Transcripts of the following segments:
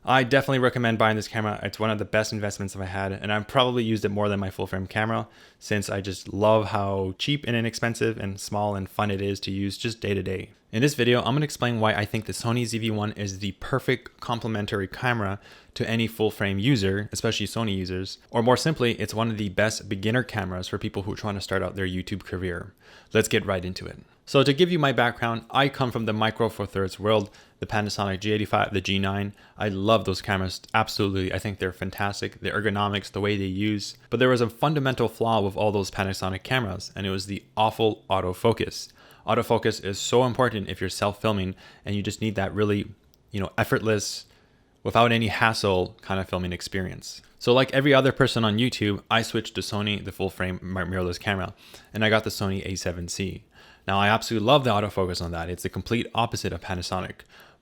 I definitely recommend buying this camera. It's one of the best investments I've had, and I've probably used it more than my full frame camera since I just love how cheap and inexpensive and small and fun it is to use just day to day. In this video, I'm going to explain why I think the Sony ZV-1 is the perfect complementary camera to any full frame user, especially Sony users, or more simply, it's one of the best beginner cameras for people who are trying to start out their YouTube career. Let's get right into it. So to give you my background, I come from the Micro Four Thirds world, the Panasonic G85, the G9. I love those cameras, absolutely. I think they're fantastic, the ergonomics, the way they use. But there was a fundamental flaw with all those Panasonic cameras, and it was the awful autofocus. Autofocus is so important if you're self-filming and you just need that really, effortless, without any hassle kind of filming experience. So like every other person on YouTube, I switched to Sony, the full frame mirrorless camera, and I got the Sony A7C. Now, I absolutely love the autofocus on that. It's the complete opposite of Panasonic.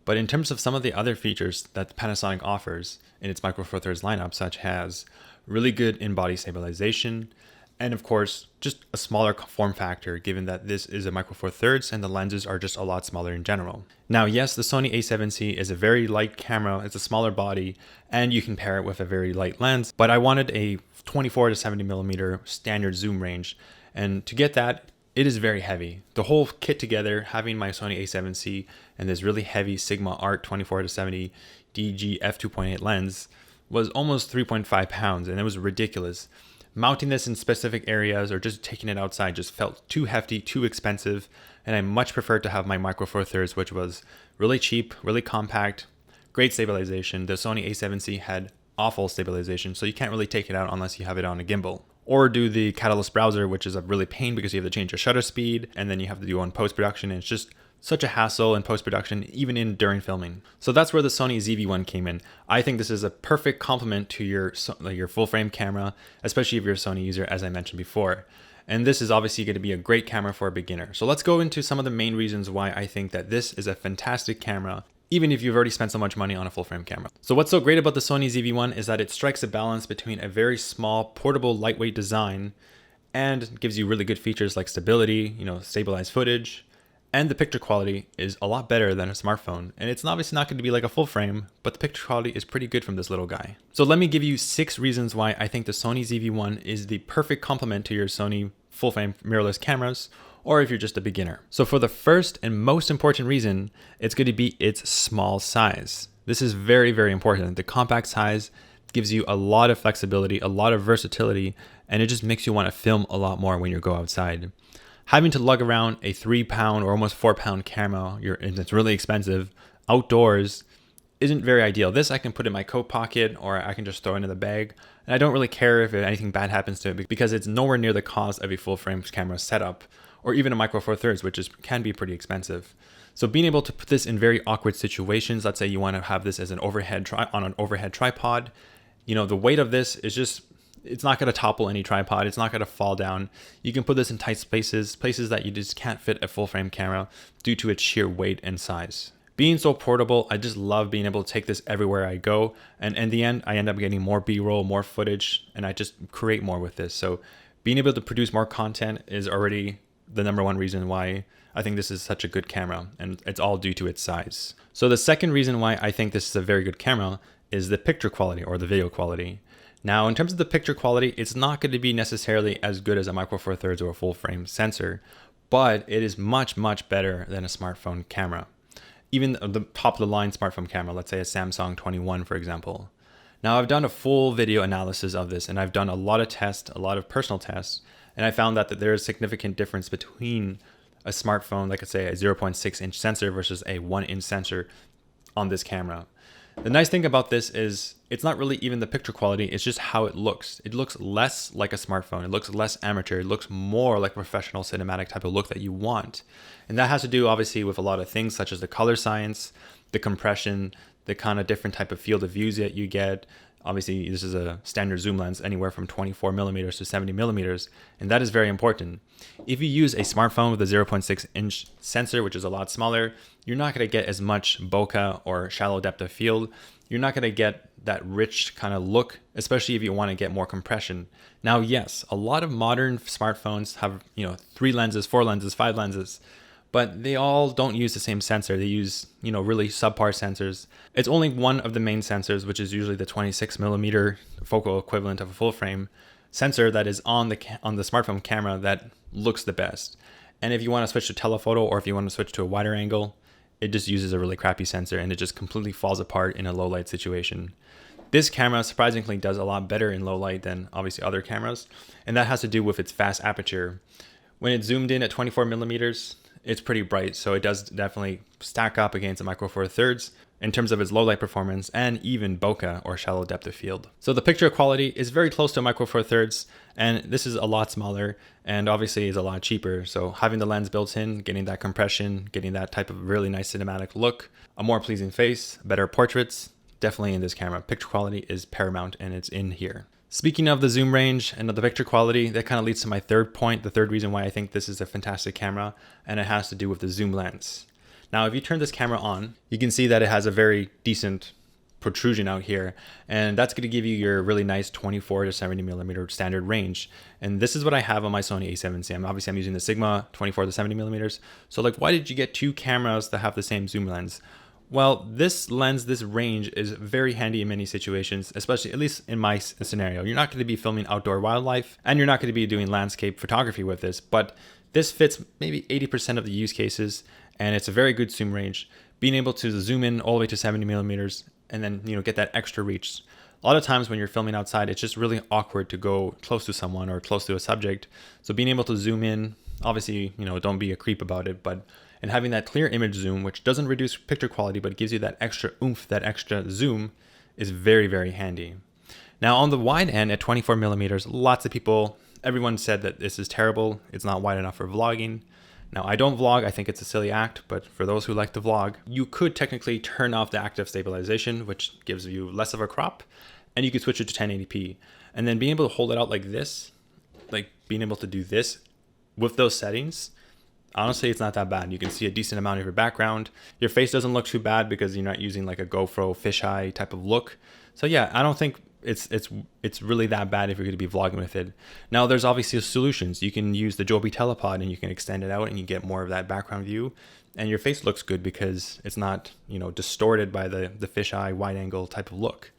But in terms of some of the other features that Panasonic offers in its Micro Four Thirds lineup, such as really good in-body stabilization, and of course, just a smaller form factor, given that this is a Micro Four Thirds and the lenses are just a lot smaller in general. Now, yes, the Sony A7C is a very light camera. It's a smaller body, and you can pair it with a very light lens. But I wanted a 24 to 70 millimeter standard zoom range, and to get that, it is very heavy. The whole kit together, having my Sony A7C and this really heavy Sigma Art 24 to 70 DG f2.8 lens was almost 3.5 pounds, and it was ridiculous. Mounting this in specific areas or just taking it outside just felt too hefty, too expensive, and I much preferred to have my Micro Four Thirds, which was really cheap, really compact, great stabilization. The Sony A7C had awful stabilization, so you can't really take it out unless you have it on a gimbal. Or do the Catalyst browser, which is a really pain because you have to change your shutter speed and then you have to do on post-production, and it's just such a hassle in post-production, even during filming. So that's where the Sony ZV-1 came in. I think this is a perfect complement to your full frame camera, especially if you're a Sony user, as I mentioned before. And this is obviously going to be a great camera for a beginner. So let's go into some of the main reasons why I think that this is a fantastic camera, even if you've already spent so much money on a full frame camera. So what's so great about the Sony ZV-1 is that it strikes a balance between a very small, portable, lightweight design and gives you really good features like stability, stabilized footage, and the picture quality is a lot better than a smartphone. And it's obviously not going to be like a full frame, but the picture quality is pretty good from this little guy. So let me give you 6 reasons why I think the Sony ZV-1 is the perfect complement to your Sony full frame mirrorless cameras, or if you're just a beginner. So for the first and most important reason, it's going to be its small size. This is very, very important. The compact size gives you a lot of flexibility, a lot of versatility, and it just makes you want to film a lot more when you go outside. Having to lug around a 3-pound or almost 4-pound camera, and it's really expensive, outdoors isn't very ideal. This I can put in my coat pocket or I can just throw it into the bag. And I don't really care if anything bad happens to it because it's nowhere near the cost of a full frame camera setup, or even a Micro Four Thirds, which can be pretty expensive. So being able to put this in very awkward situations, let's say you want to have this as an overhead tripod, the weight of this is just, it's not going to topple any tripod. It's not going to fall down. You can put this in tight spaces that you just can't fit a full frame camera due to its sheer weight and size. Being so portable, I just love being able to take this everywhere I go. And in the end, I end up getting more B-roll, more footage, and I just create more with this. So being able to produce more content is already the number one reason why I think this is such a good camera, and it's all due to its size. So the second reason why I think this is a very good camera is the picture quality or the video quality. Now, in terms of the picture quality, it's not going to be necessarily as good as a Micro Four Thirds or a full frame sensor, but it is much, much better than a smartphone camera. Even the top of the line smartphone camera, let's say a Samsung 21, for example. Now, I've done a full video analysis of this, and I've done a lot of tests, a lot of personal tests, and I found that there is a significant difference between a smartphone, like I say a 0.6-inch sensor versus a 1-inch sensor on this camera. The nice thing about this is it's not really even the picture quality, it's just how it looks. It looks less like a smartphone. It looks less amateur. It looks more like a professional cinematic type of look that you want. And that has to do obviously with a lot of things such as the color science, the compression, the kind of different type of field of views that you get. Obviously, this is a standard zoom lens, anywhere from 24 millimeters to 70 millimeters, and that is very important. If you use a smartphone with a 0.6-inch sensor, which is a lot smaller, you're not going to get as much bokeh or shallow depth of field. You're not going to get that rich kind of look, especially if you want to get more compression. Now, yes, a lot of modern smartphones have 3 lenses, 4 lenses, 5 lenses, but they all don't use the same sensor. They use, really subpar sensors. It's only one of the main sensors, which is usually the 26 millimeter focal equivalent of a full frame sensor that is on the smartphone camera that looks the best. And if you want to switch to telephoto, or if you want to switch to a wider angle, it just uses a really crappy sensor and it just completely falls apart in a low light situation. This camera surprisingly does a lot better in low light than obviously other cameras, and that has to do with its fast aperture. When it's zoomed in at 24 millimeters, it's pretty bright, so it does definitely stack up against a Micro Four Thirds in terms of its low light performance and even bokeh, or shallow depth of field. So the picture quality is very close to a Micro Four Thirds, and this is a lot smaller and obviously is a lot cheaper. So having the lens built in, getting that compression, getting that type of really nice cinematic look, a more pleasing face, better portraits, definitely in this camera. Picture quality is paramount, and it's in here. Speaking of the zoom range and of the picture quality, that kind of leads to my third point, the third reason why I think this is a fantastic camera, and it has to do with the zoom lens. Now, if you turn this camera on, you can see that it has a very decent protrusion out here, and that's going to give you your really nice 24 to 70 millimeter standard range. And this is what I have on my Sony a7C. Obviously I'm using the Sigma 24 to 70 millimeters. So like, why did you get two cameras that have the same zoom lens? Well, this lens, this range is very handy in many situations, especially at least in my scenario. You're not going to be filming outdoor wildlife, and you're not going to be doing landscape photography with this, but this fits maybe 80% of the use cases, and it's a very good zoom range. Being able to zoom in all the way to 70 millimeters and then, get that extra reach. A lot of times when you're filming outside, it's just really awkward to go close to someone or close to a subject. So being able to zoom in, obviously, don't be a creep about it, and having that clear image zoom, which doesn't reduce picture quality, but gives you that extra oomph, that extra zoom, is very, very handy. Now on the wide end at 24 millimeters, lots of people, everyone said that this is terrible. It's not wide enough for vlogging. Now I don't vlog, I think it's a silly act, but for those who like to vlog, you could technically turn off the active stabilization, which gives you less of a crop, and you could switch it to 1080p. And then being able to hold it out like this, like being able to do this with those settings, honestly, it's not that bad. You can see a decent amount of your background. Your face doesn't look too bad because you're not using like a GoPro fisheye type of look. So yeah, I don't think it's really that bad if you're going to be vlogging with it. Now there's obviously solutions. You can use the Joby telepod and you can extend it out and you get more of that background view, and your face looks good because it's not, distorted by the fisheye wide angle type of look.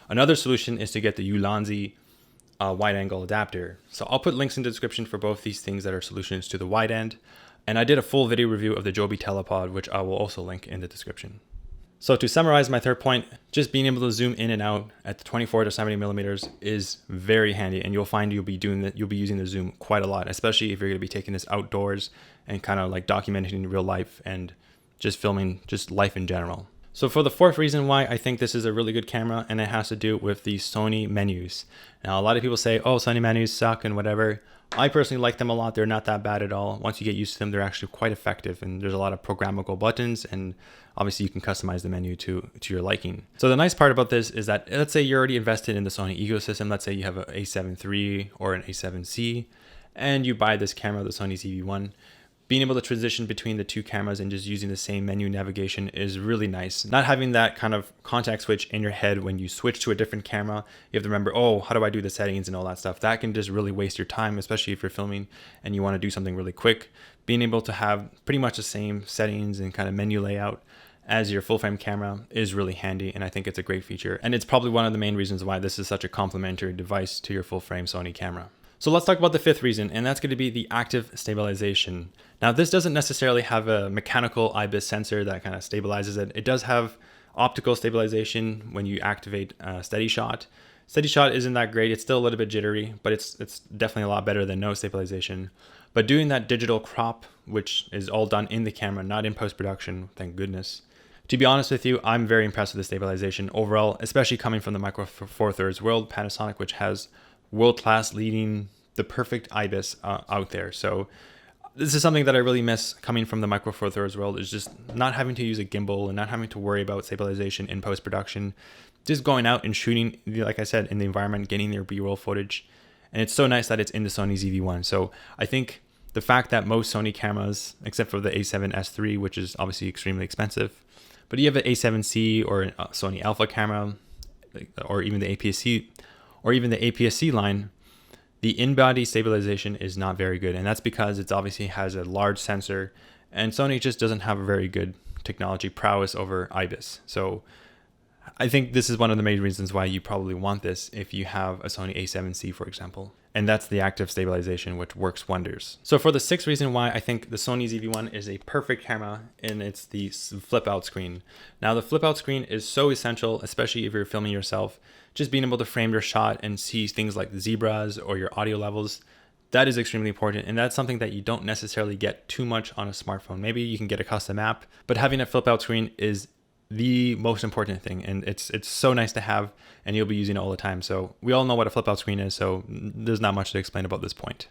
Another solution is to get the Ulanzi wide angle adapter. So I'll put links in the description for both these things that are solutions to the wide end. And I did a full video review of the Joby telepod, which I will also link in the description. So to summarize my third point, just being able to zoom in and out at the 24 to 70 millimeters is very handy, and you'll find you'll be using the zoom quite a lot, especially if you're going to be taking this outdoors and kind of like documenting real life and just filming just life in general. So for the fourth reason why I think this is a really good camera, and it has to do with the Sony menus. Now a lot of people say, oh, Sony menus suck and whatever. I personally like them a lot. They're not that bad at all. Once you get used to them, they're actually quite effective, and there's a lot of programmable buttons, and obviously you can customize the menu to your liking. So the nice part about this is that, let's say you're already invested in the Sony ecosystem. Let's say you have an A7 III or an A7C, and you buy this camera, the Sony ZV-1. Being able to transition between the two cameras and just using the same menu navigation is really nice. Not having that kind of contact switch in your head when you switch to a different camera. You have to remember, oh, how do I do the settings and all that stuff? That can just really waste your time, especially if you're filming and you want to do something really quick. Being able to have pretty much the same settings and kind of menu layout as your full frame camera is really handy, and I think it's a great feature. And it's probably one of the main reasons why this is such a complementary device to your full frame Sony camera. So let's talk about the fifth reason, and that's going to be the active stabilization. Now this doesn't necessarily have a mechanical IBIS sensor that kind of stabilizes it. It does have optical stabilization when you activate steady shot. Steady shot isn't that great. It's still a little bit jittery, but it's definitely a lot better than no stabilization. But doing that digital crop, which is all done in the camera, not in post-production, thank goodness. To be honest with you, I'm very impressed with the stabilization overall, especially coming from the Micro Four Thirds world, Panasonic, which has world-class leading, the perfect IBIS out there. So this is something that I really miss coming from the Micro Four Thirds world, is just not having to use a gimbal and not having to worry about stabilization in post-production. Just going out and shooting, like I said, in the environment, getting their B-roll footage. And it's so nice that it's in the Sony ZV-1. So I think the fact that most Sony cameras, except for the A7S III, which is obviously extremely expensive, but you have an A7C or a Sony Alpha camera, or even the APS-C line, the in-body stabilization is not very good. And that's because it obviously has a large sensor And Sony just doesn't have a very good technology prowess over IBIS. So I think this is one of the main reasons why you probably want this if you have a Sony a7C, for example. And that's the active stabilization, which works wonders. So for the sixth reason why I think the Sony ZV-1 is a perfect camera, and it's the flip out screen. Now the flip out screen is so essential, especially if you're filming yourself. Just being able to frame your shot and see things like zebras or your audio levels, that is extremely important. And that's something that you don't necessarily get too much on a smartphone. Maybe you can get a custom app, but having a flip out screen is the most important thing, and it's so nice to have, and you'll be using it all the time. So we all know what a flip out screen is, so there's not much to explain about this point.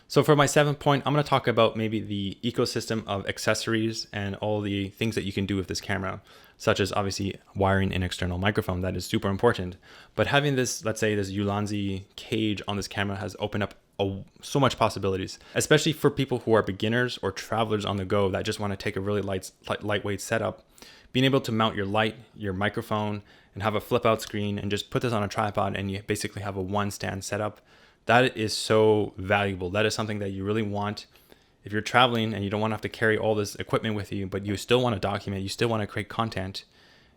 So for my seventh point, I'm going to talk about maybe the ecosystem of accessories and all the things that you can do with this camera, such as obviously wiring an external microphone. That is super important. But having this, let's say this Ulanzi cage on this camera has opened up so much possibilities, especially for people who are beginners or travelers on the go that just want to take a really lightweight setup. Being able to mount your light, your microphone, and have a flip out screen and just put this on a tripod, and you basically have a one stand setup. That is so valuable. That is something that you really want if you're traveling and you don't want to have to carry all this equipment with you, but you still want to document, you still want to create content.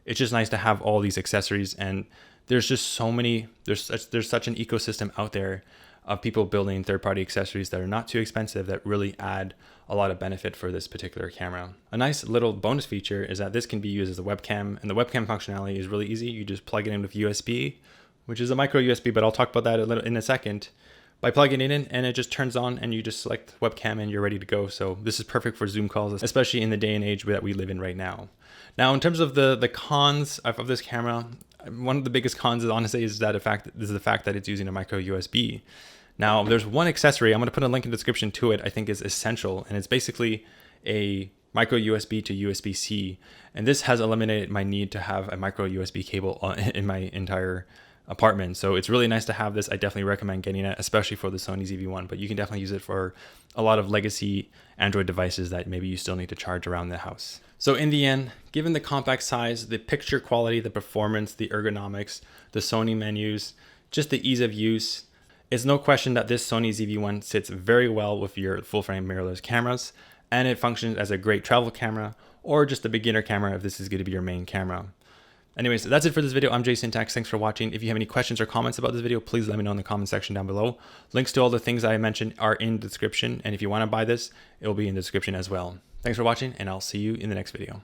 It's just nice to have all these accessories, and there's just so many, there's such an ecosystem out there of people building third-party accessories that are not too expensive that really add a lot of benefit for this particular camera. A nice little bonus feature is that this can be used as a webcam, and the webcam functionality is really easy. You just plug it in with USB, which is a micro USB, but I'll talk about that in a second. By plugging it in, and it just turns on, and you just select webcam and you're ready to go. So this is perfect for Zoom calls, especially in the day and age that we live in right now. Now, in terms of the cons of this camera, one of the biggest cons is honestly the fact that it's using a micro USB. Now, there's one accessory, I'm going to put a link in the description to it, I think is essential, and it's basically a micro USB to USB-C, and this has eliminated my need to have a micro USB cable in my entire apartment. So it's really nice to have this. I definitely recommend getting it, especially for the Sony ZV-1, but you can definitely use it for a lot of legacy Android devices that maybe you still need to charge around the house. So in the end, given the compact size, the picture quality, the performance, the ergonomics, the Sony menus, just the ease of use, it's no question that this Sony ZV-1 sits very well with your full-frame mirrorless cameras, and it functions as a great travel camera or just a beginner camera if this is going to be your main camera. Anyways, that's it for this video. I'm Jason Tax. Thanks for watching. If you have any questions or comments about this video, please let me know in the comment section down below. Links to all the things I mentioned are in the description, and if you want to buy this, it will be in the description as well. Thanks for watching, and I'll see you in the next video.